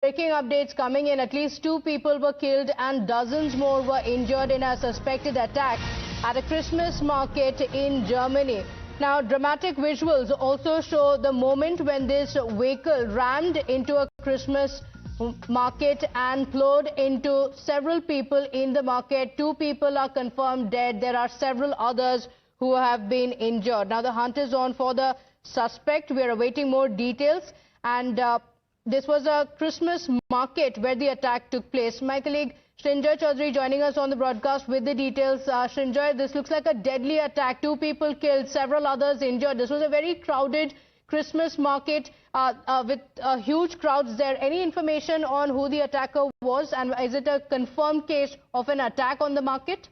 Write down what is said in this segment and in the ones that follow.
Breaking updates coming in. At least 2 people were killed and dozens more were injured in a suspected attack at a Christmas market in Germany. Now, dramatic visuals also show the moment when this vehicle rammed into a Christmas market and plowed into several people in the market. 2 people are confirmed dead. There are several others who have been injured. Now, the hunt is on for the suspect. We are awaiting more details. And this was a Christmas market where the attack took place. My colleague Srinjoy Chaudhary joining us on the broadcast with the details. Srinjoy, this looks like a deadly attack. 2 people killed, several others injured. This was a very crowded Christmas market with huge crowds there. Any information on who the attacker was, and is it a confirmed case of an attack on the market?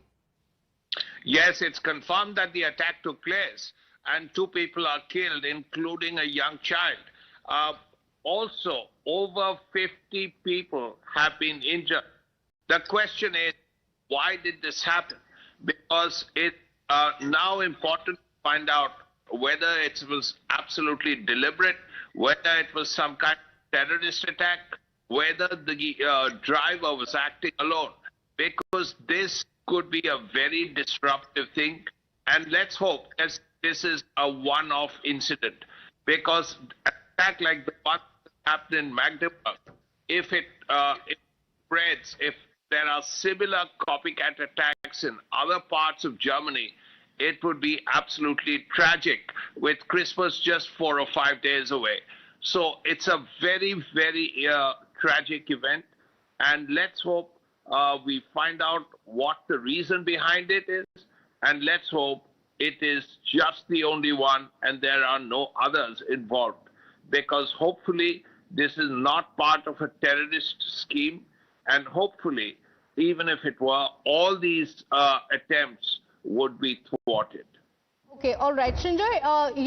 Yes, it's confirmed that the attack took place and 2 people are killed, including a young child. Also, over 50 people have been injured. The question is, why did this happen? Because it's now important to find out whether it was absolutely deliberate, whether it was some kind of terrorist attack, whether the driver was acting alone, because this could be a very disruptive thing. And let's hope that this is a one-off incident, because an attack like the one that happened in Magdeburg, if it spreads, if there are similar copycat attacks in other parts of Germany, it would be absolutely tragic, with Christmas just 4 or 5 days away. So it's a very, very tragic event, and let's hope we find out what the reason behind it is, and let's hope it is just the only one and there are no others involved, because hopefully this is not part of a terrorist scheme, and hopefully, even if it were, all these attempts would be thwarted. Okay, all right. Srinjoy,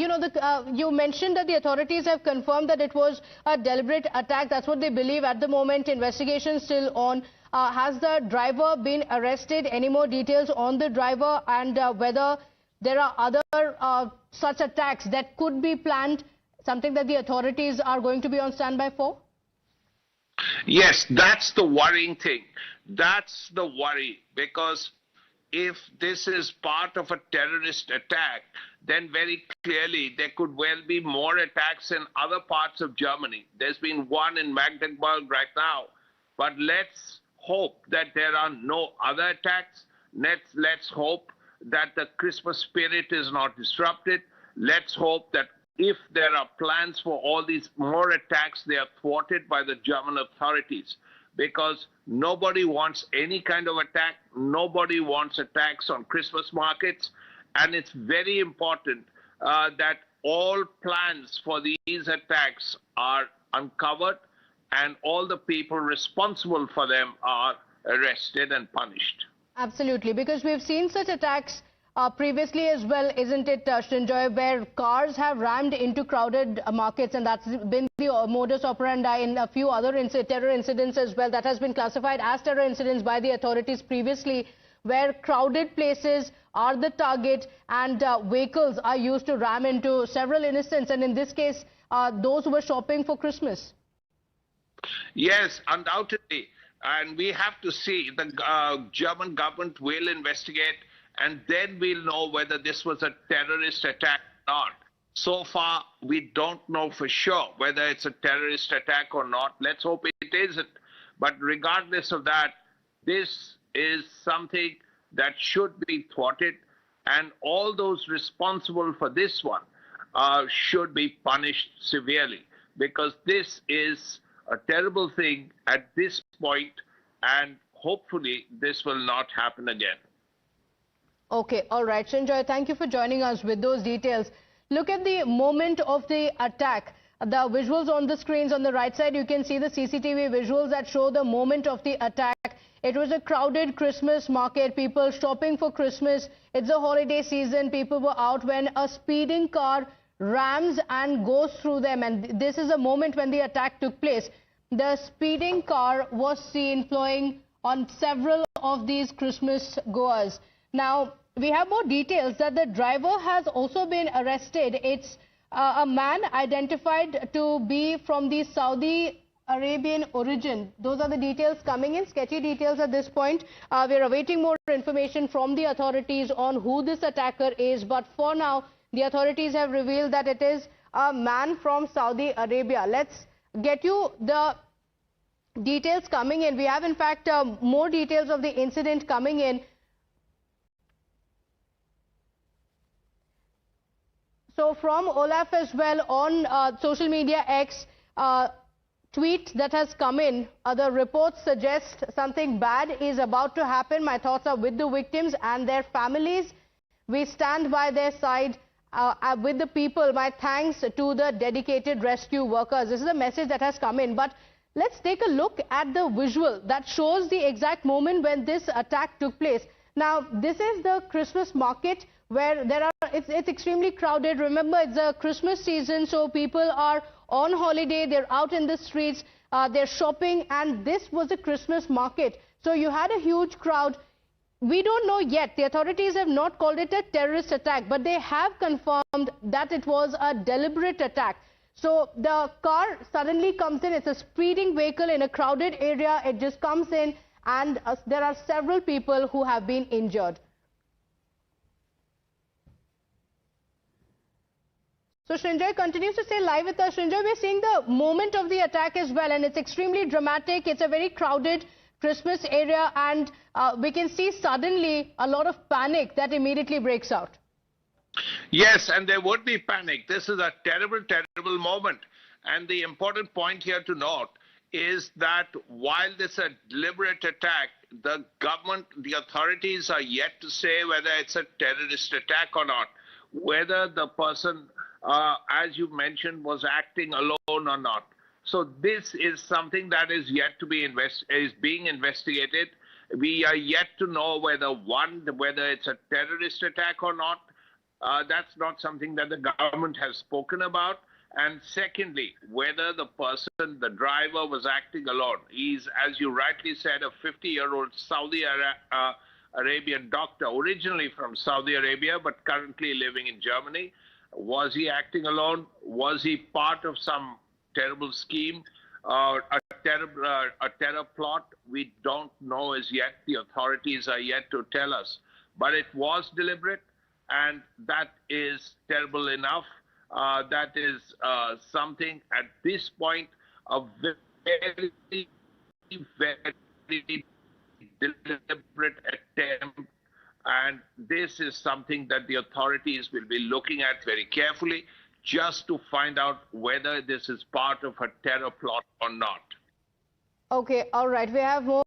you mentioned that the authorities have confirmed that it was a deliberate attack. That's what they believe at the moment. Investigation still on. Has the driver been arrested? Any more details on the driver, and whether there are other such attacks that could be planned, something that the authorities are going to be on standby for? Yes, that's the worrying thing. That's the worry, because if this is part of a terrorist attack, then very clearly there could well be more attacks in other parts of Germany. There's been one in Magdeburg right now, but let's hope that there are no other attacks. Let's hope that the Christmas spirit is not disrupted. Let's hope that if there are plans for all these more attacks, they are thwarted by the German authorities, because nobody wants any kind of attack. Nobody wants attacks on Christmas markets. And it's very important that all plans for these attacks are uncovered and all the people responsible for them are arrested and punished. Absolutely, because we've seen such attacks previously as well, isn't it, Srinjoy, where cars have rammed into crowded markets, and that's been the modus operandi in a few other terror incidents as well. That has been classified as terror incidents by the authorities previously, where crowded places are the target and vehicles are used to ram into several innocents, and in this case, those who were shopping for Christmas. Yes, undoubtedly. And we have to see, the German government will investigate, and then we'll know whether this was a terrorist attack or not. So far, we don't know for sure whether it's a terrorist attack or not. Let's hope it isn't. But regardless of that, this is something that should be thwarted, and all those responsible for this one should be punished severely, because this is a terrible thing at this point, and hopefully this will not happen again. Okay, all right. Srinjoy, thank you for joining us with those details. Look at the moment of the attack. The visuals on the screens on the right side, you can see the CCTV visuals that show the moment of the attack. It was a crowded Christmas market, people shopping for Christmas. It's a holiday season. People were out when a speeding car rams and goes through them. And this is a moment when the attack took place. The speeding car was seen flowing on several of these Christmas goers. Now, we have more details that the driver has also been arrested. It's a man identified to be from the Saudi Arabian origin. Those are the details coming in, sketchy details at this point. We are awaiting more information from the authorities on who this attacker is. But for now, the authorities have revealed that it is a man from Saudi Arabia. Let's get you the details coming in. We have, in fact, more details of the incident coming in. So from Olaf as well on social media X, tweet that has come in, the reports suggest something bad is about to happen. My thoughts are with the victims and their families. We stand by their side with the people. My thanks to the dedicated rescue workers. This is a message that has come in. But let's take a look at the visual that shows the exact moment when this attack took place. Now, this is the Christmas market where it's extremely crowded. Remember, it's a Christmas season, so people are on holiday, they're out in the streets, they're shopping, and this was a Christmas market. So you had a huge crowd. We don't know yet. The authorities have not called it a terrorist attack, but they have confirmed that it was a deliberate attack. So the car suddenly comes in. It's a speeding vehicle in a crowded area. It just comes in, and there are several people who have been injured. So Srinjoy continues to stay live with us. Srinjoy, we're seeing the moment of the attack as well, and it's extremely dramatic. It's a very crowded Christmas area, and we can see suddenly a lot of panic that immediately breaks out. Yes, and there would be panic. This is a terrible, terrible moment. And the important point here to note is that while this is a deliberate attack, the government, the authorities are yet to say whether it's a terrorist attack or not, whether the person, as you mentioned, was acting alone or not. So this is something that is yet to be being investigated. We are yet to know whether it's a terrorist attack or not. That's not something that the government has spoken about. And secondly, whether the person, the driver, was acting alone. He's, as you rightly said, a 50-year-old Saudi Arabian doctor, originally from Saudi Arabia, but currently living in Germany. Was he acting alone? Was he part of some terrible scheme, a terror plot? We don't know as yet. The authorities are yet to tell us. But it was deliberate, and that is terrible enough. That is something at this point, a very, very deliberate attempt. And this is something that the authorities will be looking at very carefully, just to find out whether this is part of a terror plot or not. Okay, all right. We have more